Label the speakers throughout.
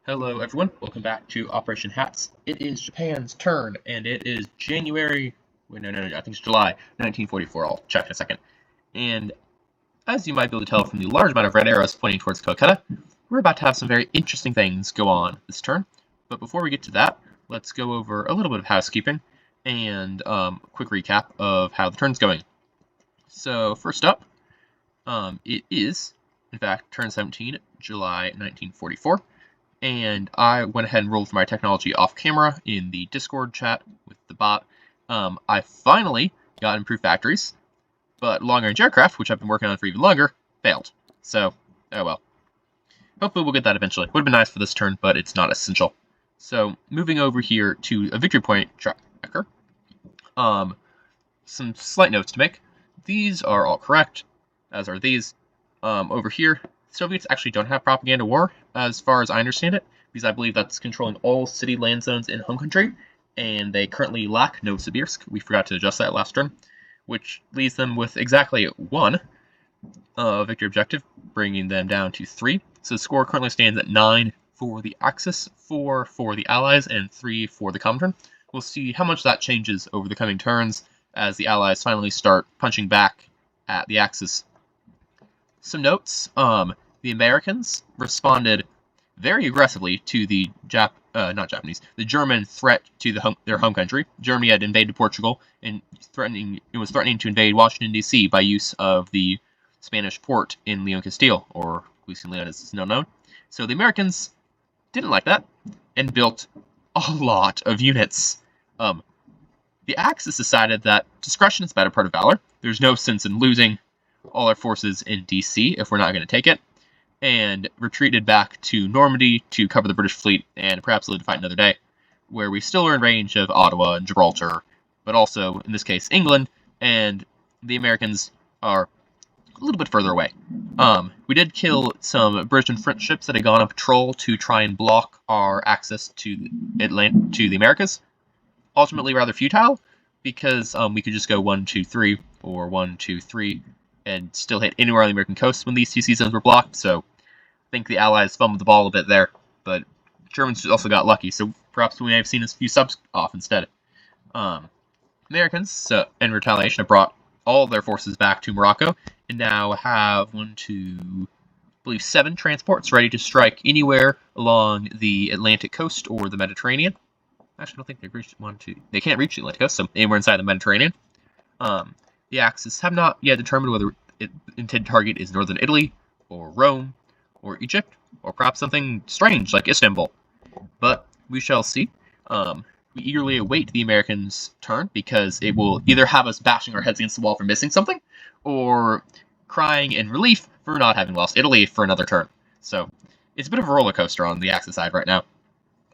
Speaker 1: Hello everyone, welcome back to Operation Hats. It is Japan's turn, and it is January, wait, no, I think it's July 1944, I'll check in a second. And as you might be able to tell from the large amount of red arrows pointing towards Calcutta, we're about to have some very interesting things go on this turn. But before we get to that, let's go over a little bit of housekeeping and a quick recap of how the turn's going. So first up, it is, in fact, turn 17, July 1944. And I went ahead and rolled for my technology off camera in the Discord chat with the bot. I finally got improved factories, but long-range aircraft, which I've been working on for even longer, failed. So, oh well. Hopefully we'll get that eventually. Would have been nice for this turn, but it's not essential. So, moving over here to a victory point tracker. Some slight notes to make. These are all correct, as are these. Over here, Soviets actually don't have propaganda war, as far as I understand it, because I believe that's controlling all city land zones in home country, and they currently lack Novosibirsk. We forgot to adjust that last turn, which leaves them with exactly one victory objective, bringing them down to 3. So the score currently stands at 9 for the Axis, 4 for the Allies, and 3 for the Comintern. We'll see how much that changes over the coming turns as the Allies finally start punching back at the Axis. Some notes, the Americans responded very aggressively to the the German threat to their home country. Germany had invaded Portugal and was threatening to invade Washington, D.C. by use of the Spanish port in Leon Castile, or Luis Leon as it's now known. So the Americans didn't like that and built a lot of units. The Axis decided that discretion is the better part of valor. There's no sense in losing all our forces in DC if we're not going to take it, and retreated back to Normandy to cover the British fleet and perhaps live to fight another day, where we still are in range of Ottawa and Gibraltar, but also, in this case, England, and the Americans are a little bit further away. We did kill some British and French ships that had gone on patrol to try and block our access to the Americas. Ultimately rather futile, because we could just go 1, 2, 3, or 1, 2, 3, and still hit anywhere on the American coast when these two sea zones were blocked, so I think the Allies fumbled the ball a bit there, but Germans also got lucky, so perhaps we may have seen a few subs off instead. Americans, in retaliation, have brought all of their forces back to Morocco, and now have 7 transports ready to strike anywhere along the Atlantic coast or the Mediterranean. Actually, I don't think they've reached They can't reach the Atlantic coast, so anywhere inside the Mediterranean. The Axis have not yet determined whether its intended target is northern Italy, or Rome, or Egypt, or perhaps something strange like Istanbul. But we shall see. We eagerly await the Americans' turn, because it will either have us bashing our heads against the wall for missing something, or crying in relief for not having lost Italy for another turn. So it's a bit of a roller coaster on the Axis side right now.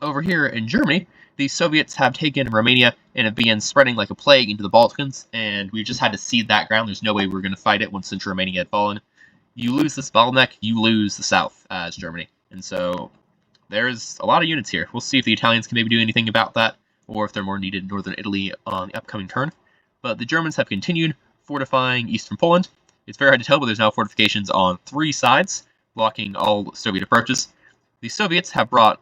Speaker 1: Over here in Germany, the Soviets have taken Romania and have begun spreading like a plague into the Balkans, and we've just had to cede that ground. There's no way we're going to fight it once Central Romania had fallen. You lose this bottleneck, you lose the south as Germany. And so there's a lot of units here. We'll see if the Italians can maybe do anything about that, or if they're more needed in northern Italy on the upcoming turn. But the Germans have continued fortifying eastern Poland. It's very hard to tell, but there's now fortifications on 3 sides, blocking all Soviet approaches. The Soviets have brought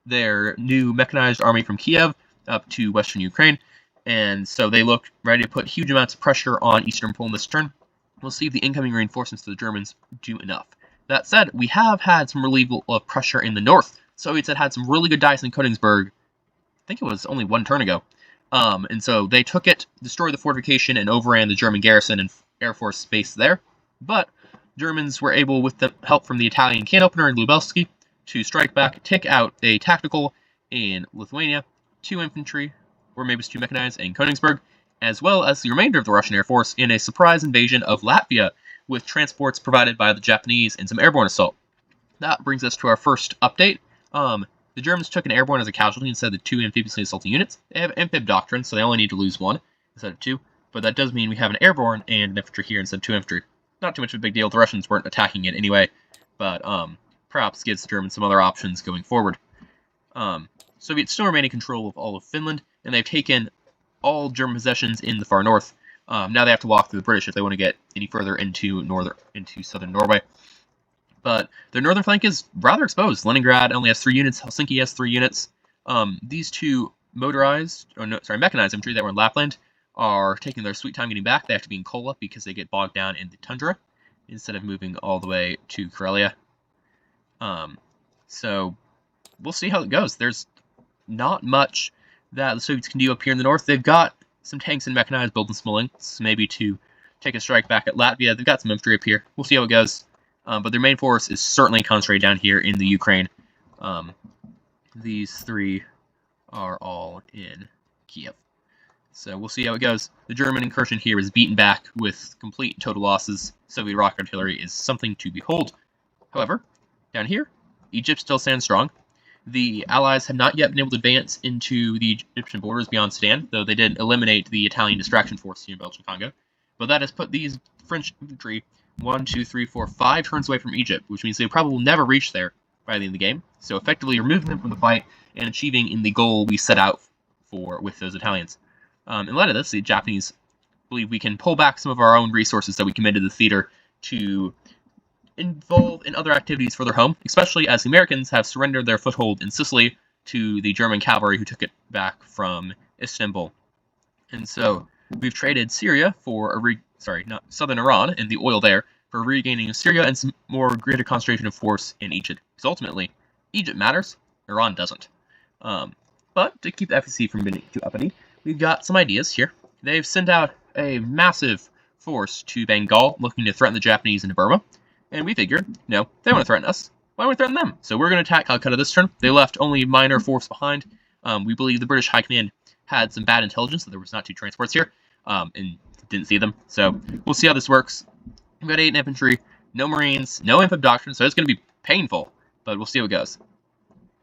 Speaker 1: their new mechanized army from Kiev up to western Ukraine, and so they look ready to put huge amounts of pressure on eastern Poland this turn. We'll see if the incoming reinforcements to the Germans do enough. That said, we have had some relief of pressure in the north. Soviets had some really good dice in Königsberg. I think it was only 1 turn ago. And so they took it, destroyed the fortification, and overran the German garrison and Air Force base there. But Germans were able, with the help from the Italian can opener in Lubelski, to strike back, take out a tactical in Lithuania, 2 infantry, or maybe it's 2 mechanized, in Königsberg, as well as the remainder of the Russian Air Force in a surprise invasion of Latvia, with transports provided by the Japanese and some airborne assault. That brings us to our first update. The Germans took an airborne as a casualty instead of the 2 amphibiously assaulting units. They have amphib doctrine, so they only need to lose 1 instead of 2, but that does mean we have an airborne and an infantry here instead of 2 infantry. Not too much of a big deal. The Russians weren't attacking it anyway, but perhaps gives the Germans some other options going forward. Soviets still remain in control of all of Finland, and they've taken all German possessions in the far north. Now they have to walk through the British if they want to get any further into southern Norway. But their northern flank is rather exposed. Leningrad only has 3 units. Helsinki has 3 units. These two mechanized infantry that were in Lapland are taking their sweet time getting back. They have to be in Kola because they get bogged down in the tundra instead of moving all the way to Karelia. So we'll see how it goes. There's not much that the Soviets can do up here in the north. They've got some tanks and mechanized built in Smolensk, maybe to take a strike back at Latvia. They've got some infantry up here. We'll see how it goes. But their main force is certainly concentrated down here in the Ukraine. These 3 are all in Kiev. So we'll see how it goes. The German incursion here is beaten back with complete total losses. Soviet rocket artillery is something to behold. However, down here, Egypt still stands strong. The Allies have not yet been able to advance into the Egyptian borders beyond Sudan, though they did eliminate the Italian distraction force here in Belgian Congo. But that has put these French infantry 1, 2, 3, 4, 5 turns away from Egypt, which means they probably will never reach there by the end of the game. So effectively removing them from the fight and achieving in the goal we set out for with those Italians. In light of this, the Japanese believe we can pull back some of our own resources that we committed to the theater to involve in other activities further home, especially as the Americans have surrendered their foothold in Sicily to the German cavalry who took it back from Istanbul. And so we've traded Syria for southern Iran and the oil there for regaining Syria and some more greater concentration of force in Egypt. Because ultimately, Egypt matters, Iran doesn't. But to keep the FEC from being too uppity, we've got some ideas here. They've sent out a massive force to Bengal looking to threaten the Japanese into Burma. And we figured, no, they want to threaten us. Why don't we threaten them? So we're going to attack Calcutta this turn. They left only minor force behind. We believe the British High Command had some bad intelligence that there was not 2 transports here, and didn't see them. So we'll see how this works. We've got 8 infantry, no marines, no infantry doctrine, so it's going to be painful, but we'll see how it goes.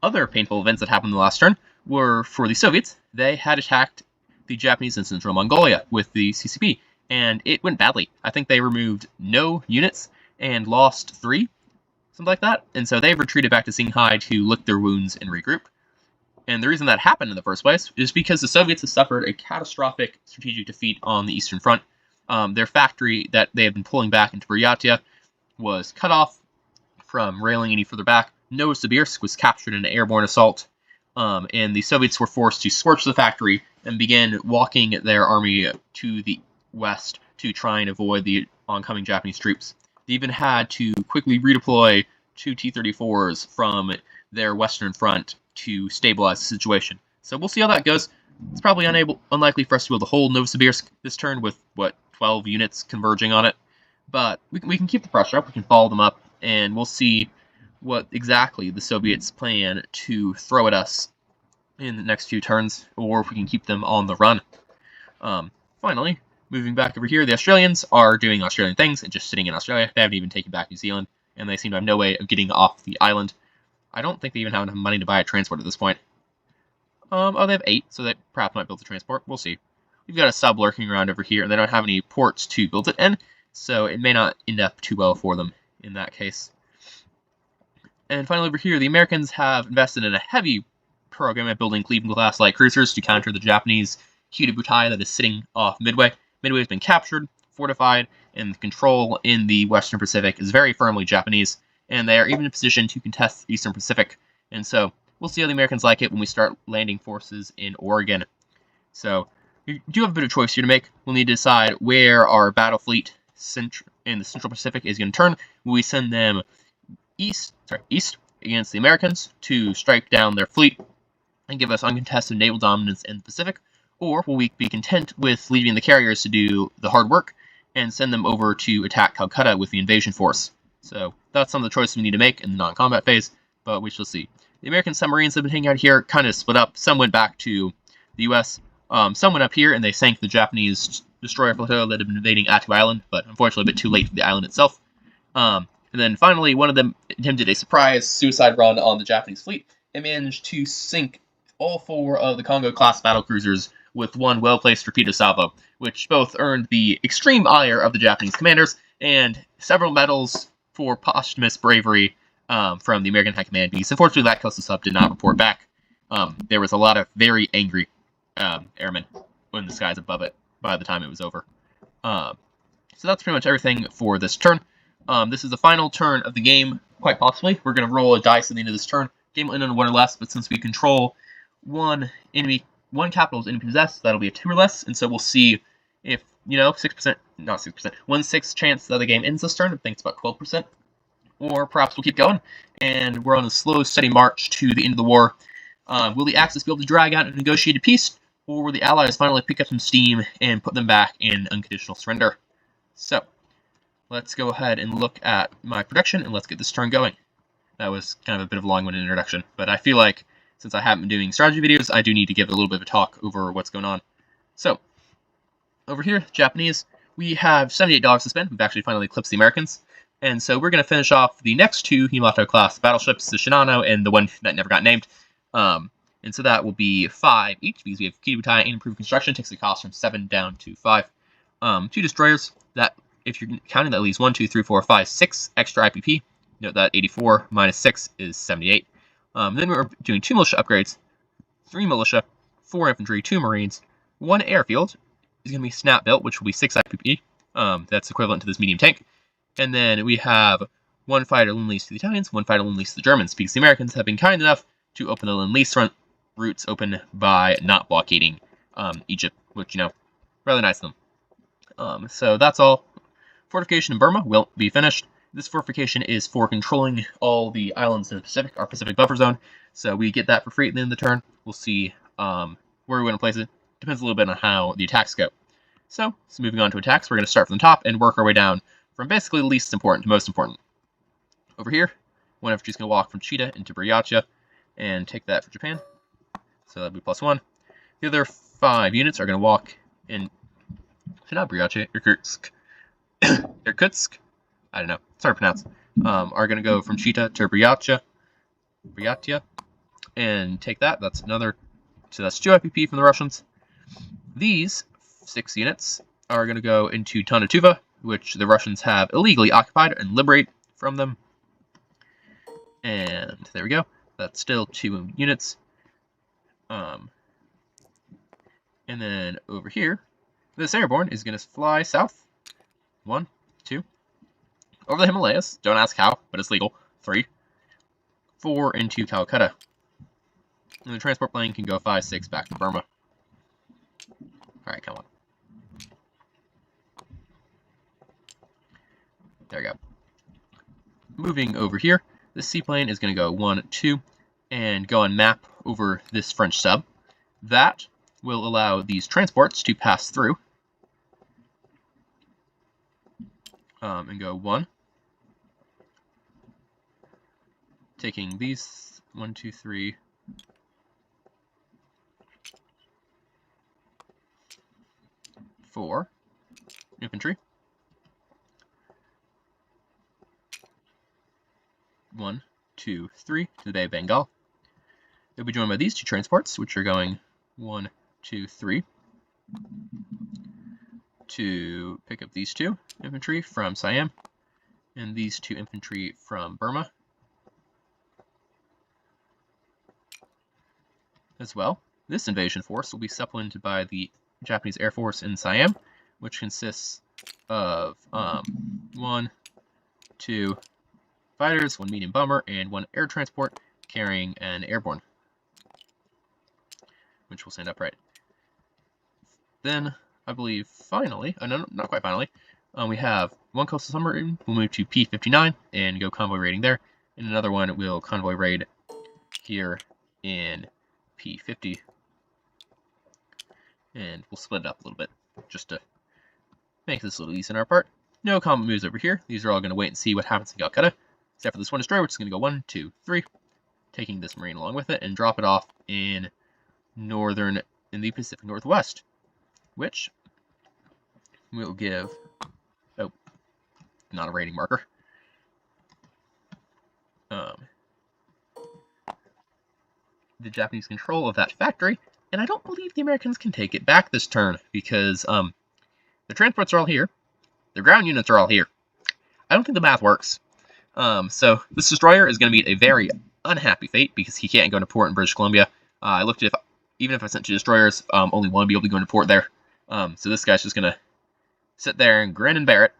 Speaker 1: Other painful events that happened in the last turn were for the Soviets. They had attacked the Japanese in Central Mongolia with the CCP, and it went badly. I think they removed no units and lost 3, something like that. And so they've retreated back to Qinghai to lick their wounds and regroup. And the reason that happened in the first place is because the Soviets have suffered a catastrophic strategic defeat on the Eastern Front. Their factory that they had been pulling back into Buryatia was cut off from railing any further back. Novosibirsk was captured in an airborne assault, and the Soviets were forced to scorch the factory and begin walking their army to the west to try and avoid the oncoming Japanese troops. They even had to quickly redeploy 2 T-34s from their western front to stabilize the situation. So we'll see how that goes. It's probably unlikely for us to be able to hold Novosibirsk this turn with, 12 units converging on it. But we can keep the pressure up, we can follow them up, and we'll see what exactly the Soviets plan to throw at us in the next few turns, or if we can keep them on the run. Finally, moving back over here, the Australians are doing Australian things and just sitting in Australia. They haven't even taken back New Zealand, and they seem to have no way of getting off the island. I don't think they even have enough money to buy a transport at this point. They have 8, so they perhaps might build a transport. We'll see. We've got a sub lurking around over here, and they don't have any ports to build it in, so it may not end up too well for them in that case. And finally over here, the Americans have invested in a heavy program at building Cleveland-class light cruisers to counter the Japanese Kyuda butai that is sitting off Midway. Midway has been captured, fortified, and control in the Western Pacific is very firmly Japanese, and they are even in a position to contest the Eastern Pacific. And so we'll see how the Americans like it when we start landing forces in Oregon. So we do have a bit of choice here to make. We'll need to decide where our battle fleet in the Central Pacific is going to turn. Will we send them east against the Americans to strike down their fleet and give us uncontested naval dominance in the Pacific? Or will we be content with leaving the carriers to do the hard work and send them over to attack Calcutta with the invasion force? So that's some of the choices we need to make in the non-combat phase, but we shall see. The American submarines that have been hanging out here kind of split up. Some went back to the U.S., some went up here and they sank the Japanese destroyer flotilla that had been invading Attu Island, but unfortunately a bit too late for the island itself. And then finally, one of them attempted a surprise suicide run on the Japanese fleet and managed to sink all 4 of the Congo-class battlecruisers with one well-placed torpedo salvo, which both earned the extreme ire of the Japanese commanders and several medals for posthumous bravery from the American High Command, because unfortunately that coastal sub did not report back. There was a lot of very angry airmen in the skies above it by the time it was over. So that's pretty much everything for this turn. This is the final turn of the game quite possibly. We're going to roll a dice at the end of this turn. Game will end on 1 or less, but since we control one capital is enemy possessed, that'll be a 2 or less, and so we'll see if, 6%, not 6%, 1/6 chance that the game ends this turn. I think it's about 12%. Or perhaps we'll keep going, and we're on a slow, steady march to the end of the war. Will the Axis be able to drag out a negotiated peace, or will the Allies finally pick up some steam and put them back in unconditional surrender? So, let's go ahead and look at my prediction, and let's get this turn going. That was kind of a bit of a long-winded introduction, but I feel like since I haven't been doing strategy videos, I do need to give a little bit of a talk over what's going on. So, over here, Japanese, we have $78 to spend. We've actually finally eclipsed the Americans. And so we're going to finish off the next 2 Yamato-class battleships, the Shinano and the one that never got named. And so that will be 5 each, because we have Kibutai and improved construction, takes the cost from 7 down to 5. 2 destroyers, that, if you're counting, that leaves 1, 2, 3, 4, 5, 6 extra IPP. Note that 84 minus 6 is 78. Then we're doing 2 militia upgrades, 3 militia, 4 infantry, 2 marines, 1 airfield is going to be snap built, which will be 6 IPP. That's equivalent to this medium tank. And then we have 1 fighter Lend-Lease to the Italians, 1 fighter Lend-Lease to the Germans, because the Americans have been kind enough to open the Lend-Lease routes open by not blockading Egypt, which, rather nice of them. So that's all. Fortification in Burma will be finished. This fortification is for controlling all the islands in the Pacific, our Pacific buffer zone. So we get that for free at the end of the turn. We'll see where we want to place it. Depends a little bit on how the attacks go. So moving on to attacks, we're going to start from the top and work our way down from basically the least important to most important. Over here, one infantry is going to walk from Chita into Buryatia and take that for Japan. So that'll be +1. The other 5 units are going to walk in, not Buryatia, Irkutsk. Irkutsk? I don't know. It's hard to pronounce. Are going to go from Chita to Buryatia, and take that. That's another, so that's 2 IPP from the Russians. These 6 units are going to go into Tonatuva, which the Russians have illegally occupied, and liberate from them. And there we go. That's still 2 units. And then over here, this airborne is going to fly south. 1, 2. Over the Himalayas. Don't ask how, but it's legal. 3. 4 into Calcutta. And the transport plane can go 5, 6 back to Burma. Alright, come on. There we go. Moving over here, this seaplane is going to go 1, 2, and go on map over this French sub. That will allow these transports to pass through. And go 1. Taking these 1, 2, 3. 4 infantry. 1, 2, 3 to the Bay of Bengal. They'll be joined by these 2 transports, which are going 1, 2, 3 to pick up these 2 infantry from Siam and these 2 infantry from Burma as well. This invasion force will be supplemented by the Japanese Air Force in Siam, which consists of 1, 2 fighters, 1 medium bomber, and 1 air transport carrying an airborne, which will stand upright. Then, I believe, finally, no, not quite finally, we have 1 coastal submarine. We'll move to P-59 and go convoy raiding there, and another one will convoy raid here in P-50. And we'll split it up a little bit, just to make this a little easier on our part. No combat moves over here. These are all going to wait and see what happens in Calcutta, except for this 1 destroyer, which is going to go 1, 2, 3, taking this marine along with it, and drop it off in the Pacific Northwest, which will give, oh, not a rating marker, the Japanese control of that factory, and I don't believe the Americans can take it back this turn, because the transports are all here, the ground units are all here. I don't think the math works. So this destroyer is going to meet a very unhappy fate, because he can't go into port in British Columbia. I looked at even if I sent 2 destroyers, only 1 would be able to go into port there. So this guy's just going to sit there and grin and bear it,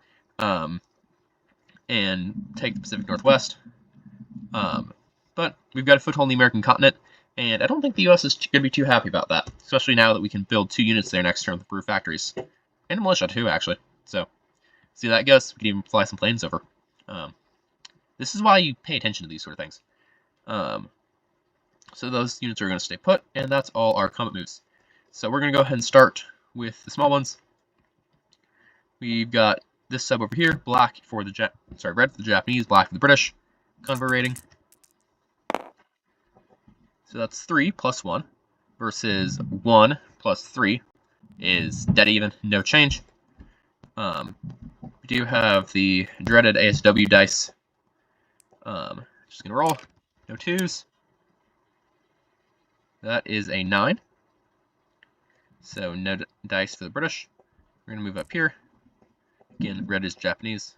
Speaker 1: and take the Pacific Northwest. But we've got a foothold in the American continent, and I don't think the U.S. is going to be too happy about that, especially now that we can build 2 units there next turn with the brew factories. And a militia, too, actually. So, see how that goes. We can even fly some planes over. This is why you pay attention to these sort of things. So those units are going to stay put, and that's all our combat moves. So we're going to go ahead and start with the small ones. We've got this sub over here, black for the red for the Japanese, black for the British. Convo rating. So that's 3 plus 1 versus 1 plus 3 is dead even, no change. We do have the dreaded ASW dice. Just gonna roll, no 2s. That is a 9. So no dice for the British. We're gonna move up here. Again, red is Japanese.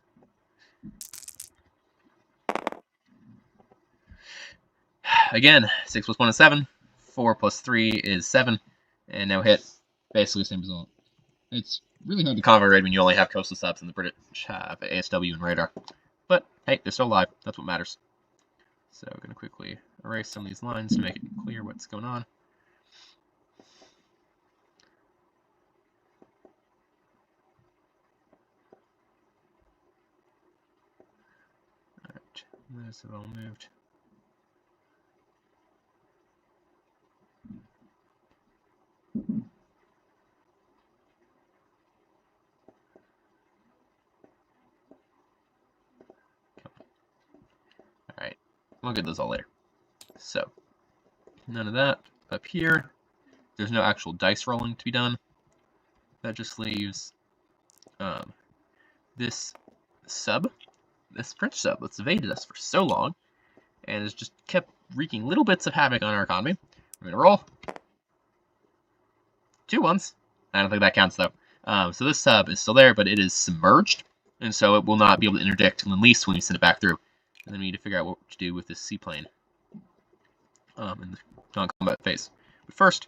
Speaker 1: Again, 6 plus 1 is 7. 4 plus 3 is 7. And no hit. Basically the same result. It's really hard to convo raid when you only have coastal subs and the British have ASW and radar. But hey, they're still alive. That's what matters. So I'm going to quickly erase some of these lines to make it clear what's going on. Alright, those have all moved. Alright, we'll get those all later. So, none of that. Up here, there's no actual dice rolling to be done. That just leaves this sub, this French sub that's evaded us for so long, and has just kept wreaking little bits of havoc on our economy. We're going to roll. 2 1s. I don't think that counts, though. So this sub is still there, but it is submerged, and so it will not be able to interdict and release when we send it back through. And then we need to figure out what to do with this seaplane in the non-combat phase. But first,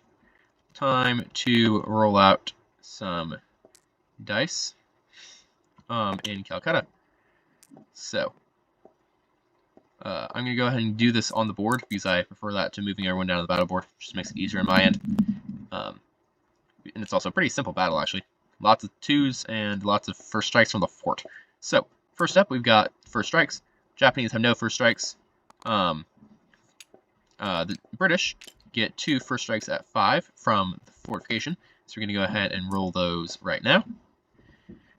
Speaker 1: time to roll out some dice in Calcutta. So, I'm going to go ahead and do this on the board because I prefer that to moving everyone down to the battle board. Just makes it easier on my end. And it's also a pretty simple battle, actually. Lots of 2s and lots of first strikes from the fort. So, first up, we've got first strikes. Japanese have no first strikes. The British get 2 first strikes at 5 from the fortification. So we're going to go ahead and roll those right now.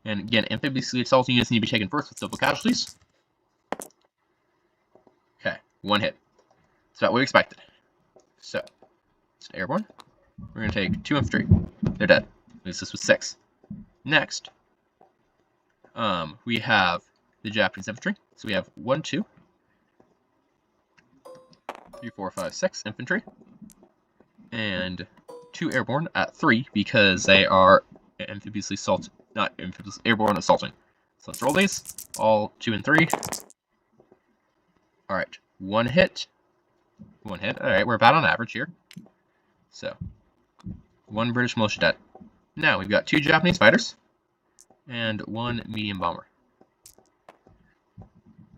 Speaker 1: And again, amphibiously assaulting units need to be taken first with civil casualties. Okay, 1 hit. That's about what we expected. So, it's airborne. We're going to take 2 infantry. They're dead. At least this was 6. Next, we have the Japanese infantry. So we have 1, 2, 3, 4, 5, 6 infantry. And 2 airborne at 3 because they are amphibiously assaulted. Not amphibiously, airborne assaulting. So let's roll these. All 2 and 3. Alright, 1 hit. 1 hit. Alright, we're about on average here. So, 1 British militia dead. Now, we've got 2 Japanese fighters. And 1 medium bomber.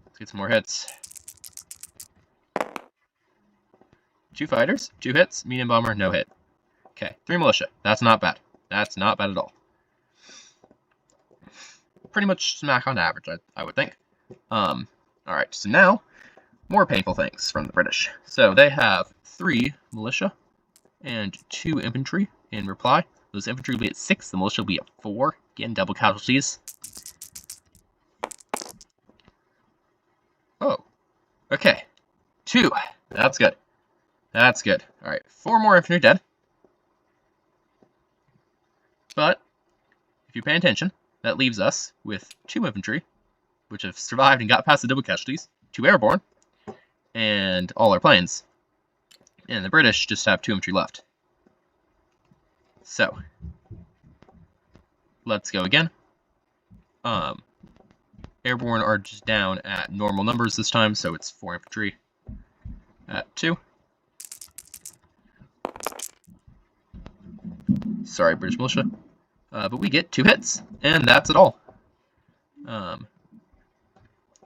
Speaker 1: Let's get some more hits. 2 fighters, 2 hits, medium bomber, no hit. Okay, 3 militia. That's not bad. That's not bad at all. Pretty much smack on average, I would think. Alright, so now, more painful things from the British. So they have 3 militia and 2 infantry in reply. Those infantry will be at 6, the militia will be at 4. Again, double casualties. Oh, okay. 2. That's good. That's good. Alright, 4 more infantry dead. But, if you pay attention, that leaves us with 2 infantry, which have survived and got past the double casualties, 2 airborne, and all our planes. And the British just have 2 infantry left. So, let's go again. Airborne are just down at normal numbers this time, so it's 4 infantry at 2. Sorry, British militia. But we get 2 hits, and that's it all.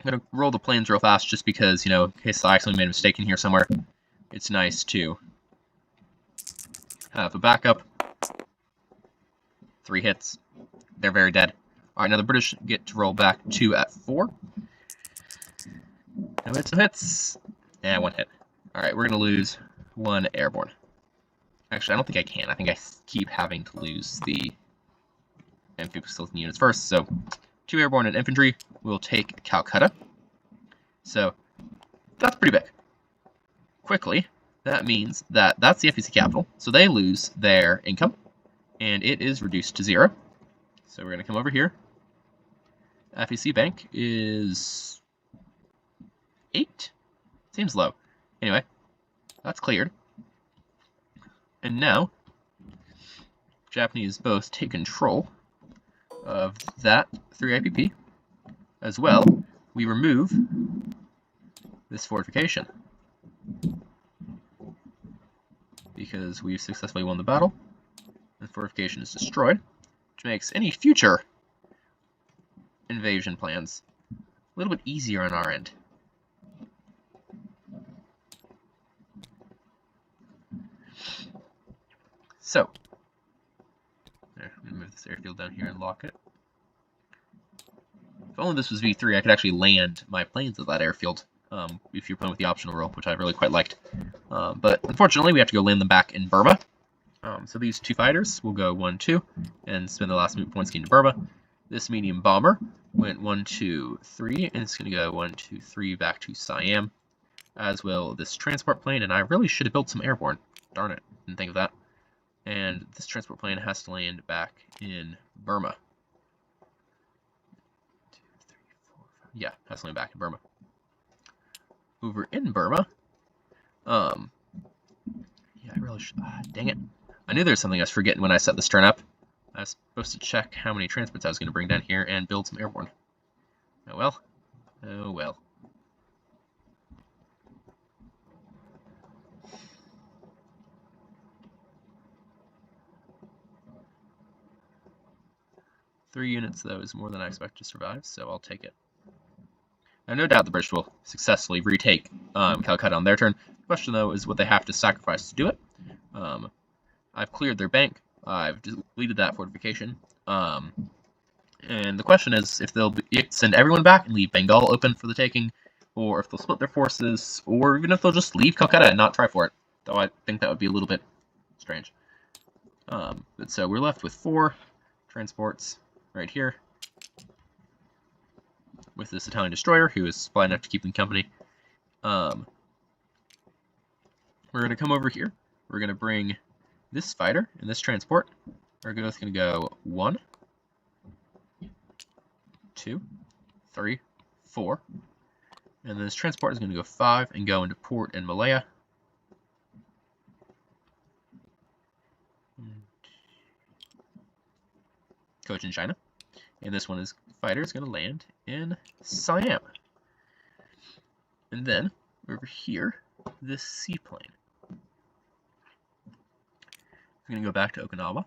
Speaker 1: I'm going to roll the planes real fast just because, you know, in case I accidentally made a mistake in here somewhere, it's nice to have a backup. 3 hits. They're very dead. Alright, now the British get to roll back 2 at 4. No hits, no hits. And 1 hit. Alright, we're going to lose 1 airborne. Actually, I don't think I can. I think I keep having to lose the amphibious units first. So, 2 airborne and infantry will take Calcutta. So, that's pretty big. Quickly, that means that that's the FEC capital. So they lose their income, and it is reduced to 0. So we're going to come over here. FEC bank is 8. Seems low. Anyway, that's cleared. And now, Japanese both take control of that 3 IPP. As well, we remove this fortification, because we've successfully won the battle. The fortification is destroyed, which makes any future invasion plans a little bit easier on our end. So, I'm going to move this airfield down here and lock it. If only this was V3, I could actually land my planes at that airfield, if you're playing with the optional roll, which I really quite liked. But unfortunately, we have to go land them back in Burma. So these 2 fighters will go 1, 2, and spend the last move points getting to Burma. This medium bomber went 1, 2, 3, and it's going to go 1, 2, 3 back to Siam, as will this transport plane, and I really should have built some airborne. Darn it, didn't think of that. And this transport plane has to land back in Burma. 2, 3, 4, 5. Yeah, has to land back in Burma. Over in Burma, yeah, I really should. Dang it. I knew there was something I was forgetting when I set this turn up. I was supposed to check how many transports I was going to bring down here and build some airborne. Oh well. Oh well. Three units, though, is more than I expect to survive, so I'll take it. I have no doubt the British will successfully retake Calcutta on their turn. The question, though, is what they have to sacrifice to do it. I've cleared their bank. I've deleted that fortification. And the question is if they'll send everyone back and leave Bengal open for the taking, or if they'll split their forces, or even if they'll just leave Calcutta and not try for it. Though I think that would be a little bit strange. But so we're left with 4 transports right here, with this Italian destroyer, who is supply enough to keep them company. We're going to come over here. We're going to bring this fighter and this transport. We're both going to go 1, 2, 3, 4. And this transport is going to go 5 and go into port in Malaya. Cochin, China. And this one is fighter is going to land in Siam. And then over here, this seaplane is going to go back to Okinawa.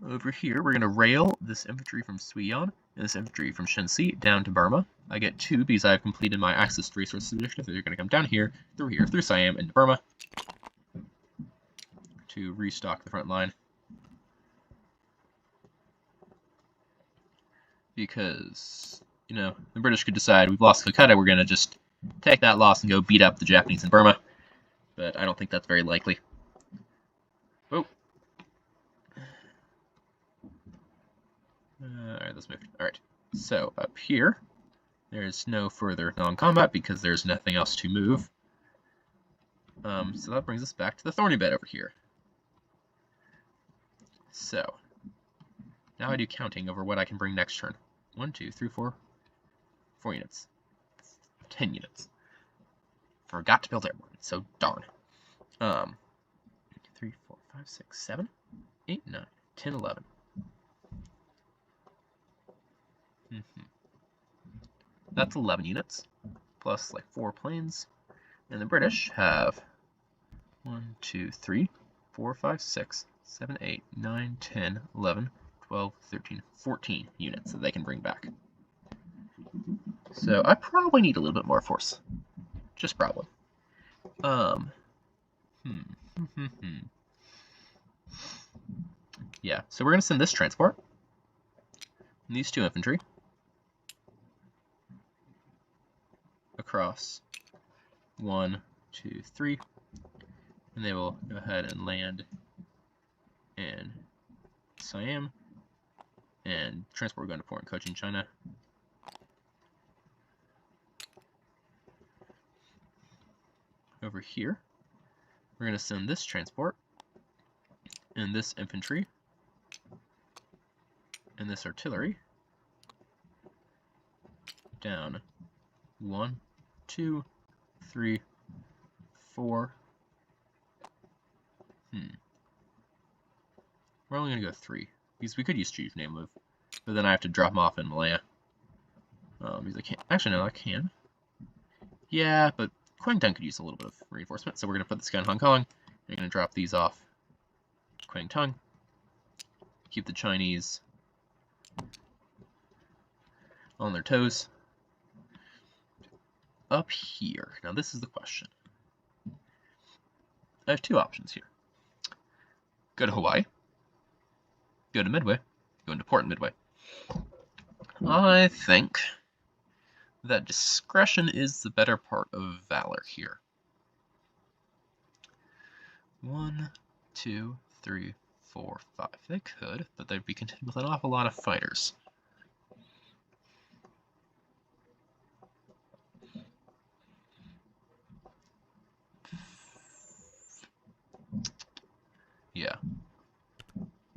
Speaker 1: Over here, we're going to rail this infantry from Suiyon and this infantry from Shensi down to Burma. I get 2 because I've completed my access to resources initiative. They're going to come down here, through Siam, into Burma to restock the front line. Because, you know, the British could decide we've lost Calcutta, we're going to just take that loss and go beat up the Japanese in Burma. But I don't think that's very likely. Oh. Alright, let's move. Alright, so up here, there's no further non-combat because there's nothing else to move. So that brings us back to the thorny bed over here. So, now I do counting over what I can bring next turn. 1, 2, 3, 4. 4 units. 10 units. Forgot to build airborne, so darn. 3, 4, 5, 6, 7, 8, 9, 10, 11. That's 11 units, plus like 4 planes. And the British have 1, 2, 3, 4, 5, 6, 7, 8, 9, 10, 11, 12, 13, 14 units that they can bring back. So I probably need a little bit more force. Just probably. Yeah, so we're going to send this transport, and these 2 infantry, across 1, 2, 3, and they will go ahead and land in Siam, and transport going to port in Cochin, China. Over here, we're going to send this transport, and this infantry, and this artillery down 1, 2, 3, 4. We're only going to go 3, because we could use Chief Name Move, but then I have to drop them off in Malaya. Because I can't. Actually, no, I can. Yeah, but Kwangtung could use a little bit of reinforcement, so we're going to put this guy in Hong Kong, and we're going to drop these off Kwangtung. Keep the Chinese on their toes. Up here, now this is the question. I have 2 options here. Go to Hawaii, go to Midway, go into port in Midway. I think that discretion is the better part of valor here. 1, 2, 3, 4, 5. They could, but they'd be content with an awful lot of fighters. Yeah.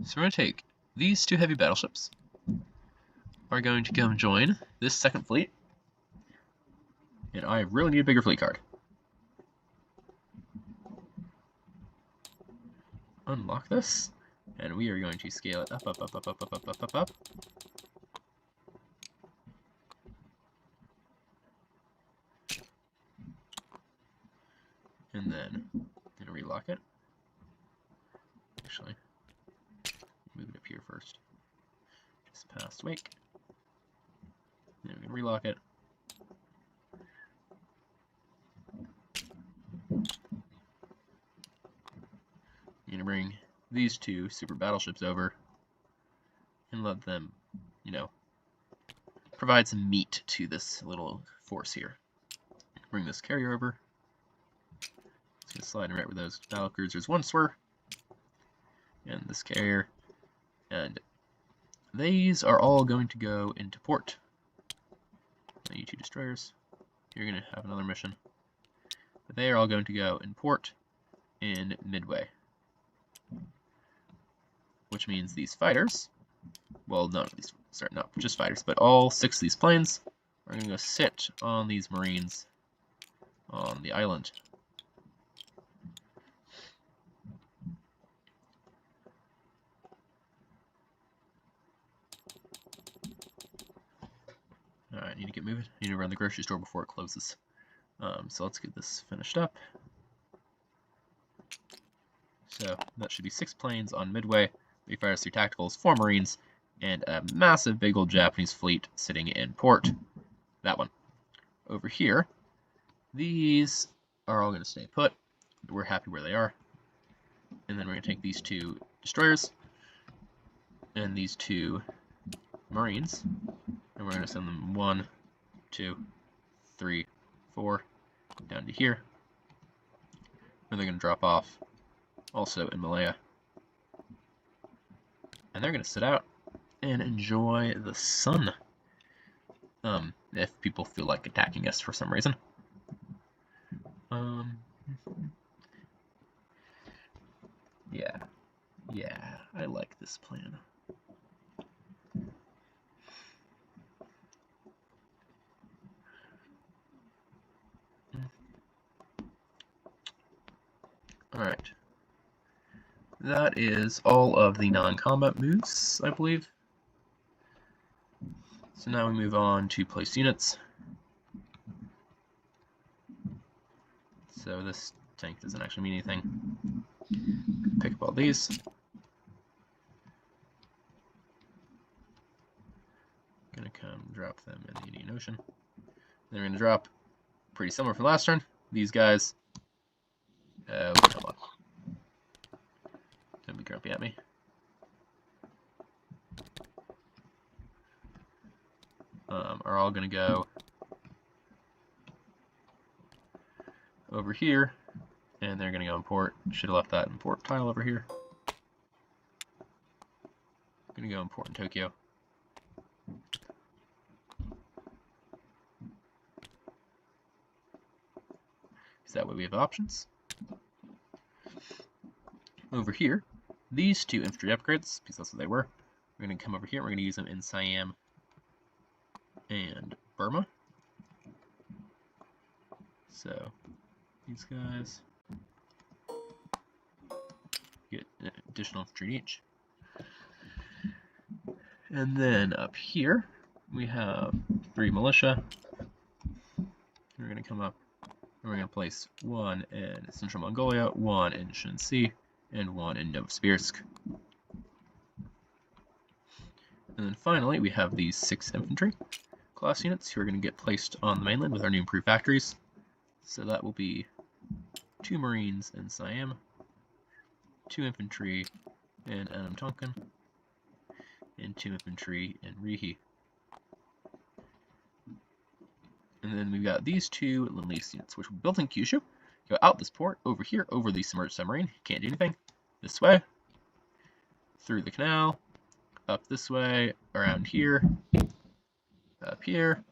Speaker 1: So we're going to take these 2 heavy battleships, are going to come join this 2nd fleet, and I really need a bigger fleet card. Unlock this, and we are going to scale it up. And then I'm going to relock it. Actually, move it up here first. Just past wake. Then we can relock it. I'm going to bring these 2 super battleships over and let them, provide some meat to this little force here. Bring this carrier over. It's going to slide right where those battle cruisers once were. And this carrier. And these are all going to go into port. Now you 2 destroyers. You're going to have another mission. But they are all going to go in port in Midway. Which means these fighters, well, none of these, sorry, not just fighters, but all 6 of these planes are going to go sit on these Marines on the island. Alright, I need to get moving. I need to run the grocery store before it closes. So let's get this finished up. So that should be 6 planes on Midway, 3 fighters, 3 tacticals, 4 Marines, and a massive big old Japanese fleet sitting in port. That one. Over here, these are all going to stay put. We're happy where they are. And then we're going to take these 2 destroyers and these 2 Marines, and we're going to send them 1, 2, 3, 4 down to here. And they're going to drop off also in Malaya. And they're going to sit out and enjoy the sun. If people feel like attacking us for some reason. Yeah, I like this plan. Alright. That is all of the non-combat moves, I believe. So now we move on to place units. So this tank doesn't actually mean anything. Pick up all these. Gonna come drop them in the Indian Ocean. Then we're going to drop, pretty similar from last turn, these guys. Oh, come on. Don't be grumpy at me. Are all going to go over here, and they're going to go in port. Should have left that in port tile over here. Going to go in port in Tokyo. Because that way we have options. Over here, these two infantry upgrades, because that's what they were, we're going to come over here, we're going to use them in Siam and Burma. So, these guys get an additional infantry each. And then up here, we have 3 militia. We're going to come up, and we're going to place 1 in Central Mongolia, 1 in Shanxi, and 1 in Novosibirsk. And then finally, we have these 6 infantry class units who are going to get placed on the mainland with our new improved factories. So that will be 2 Marines in Siam, 2 infantry in Anamtonkan, and 2 infantry in Rihi. And then we've got these 2 Lend-Lease units, which were built in Kyushu. Go out this port, over here, over the submerged submarine. Can't do anything. This way, through the canal, up this way, around here, up here,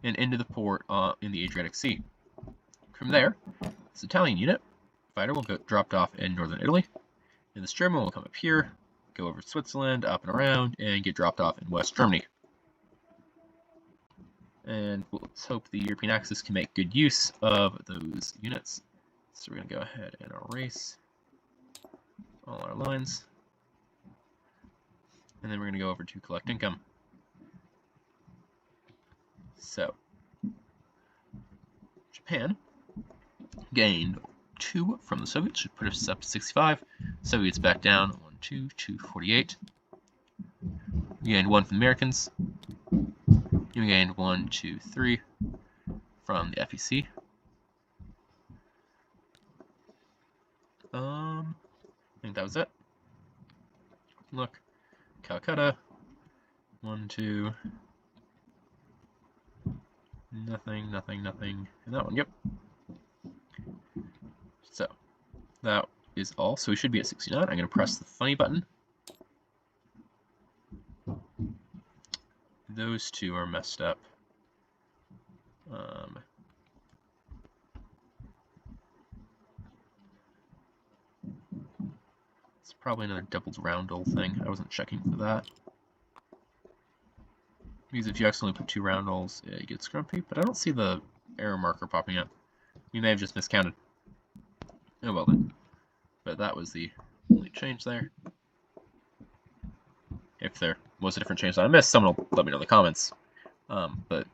Speaker 1: and into the port in the Adriatic Sea. From there, this Italian unit fighter will get dropped off in northern Italy, and this German will come up here, go over Switzerland, up and around, and get dropped off in West Germany. And let's hope the European Axis can make good use of those units. So we're going to go ahead and erase all our lines. And then we're going to go over to collect income. So, Japan gained 2 from the Soviets, should put us up to 65. Soviets back down, 1, 2, 248. We gained 1 from the Americans. We gained 1, 2, 3 from the FEC. I think that was it. Look, Calcutta, 1, 2, nothing, nothing, nothing, and that one, yep. So, that is all. So we should be at 69. I'm going to press the funny button. Those 2 are messed up. It's probably another doubled roundel thing. I wasn't checking for that. Because if you accidentally put 2 roundels, it gets grumpy, but I don't see the error marker popping up. You may have just miscounted. Oh well then. But that was the only change there. If there was a different change that I missed, someone will let me know in the comments. But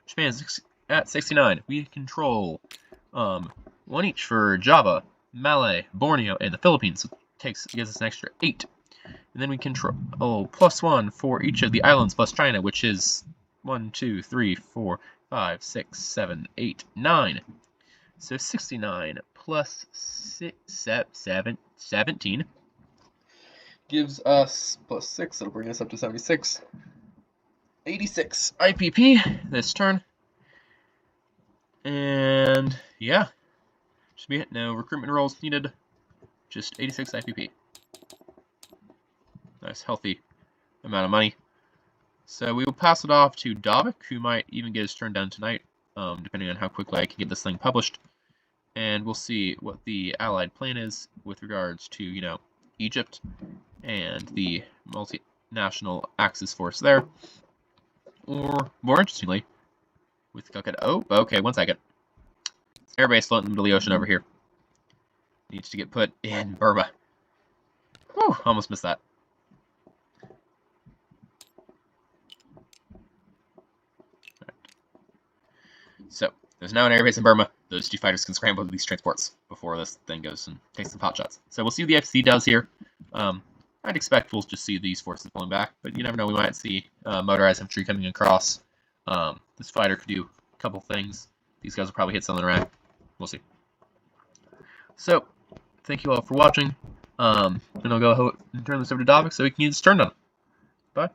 Speaker 1: Japan's at 69. We control 1 each for Java, Malay, Borneo, and the Philippines. So gives us an extra 8. And then we control +1 for each of the islands plus China, which is 1, 2, 3, 4, 5, 6, 7, 8, 9. So 69 plus 17 gives us +6. That'll bring us up to 76. 86 IPP this turn. And yeah, should be it. No recruitment rolls needed. Just 86 IPP. Nice, healthy amount of money. So we will pass it off to Davik, who might even get his turn done tonight, depending on how quickly I can get this thing published. And we'll see what the Allied plan is with regards to, you know, Egypt and the multinational Axis force there. Or, more interestingly, with Calcutta. Oh, okay, 1 second. It's airbase floating in the middle of the ocean over here. Needs to get put in Burma. Whew, almost missed that. So, there's now an airbase in Burma. Those 2 fighters can scramble to these transports before this thing goes and takes some pot shots. So we'll see what the FC does here. I I'd expect we'll just see these forces pulling back, but you never know. We might see motorized infantry coming across. This fighter could do a couple things. These guys will probably hit something around. We'll see. So, thank you all for watching. And I'll go and turn this over to Davik so we can use this turn on. Bye.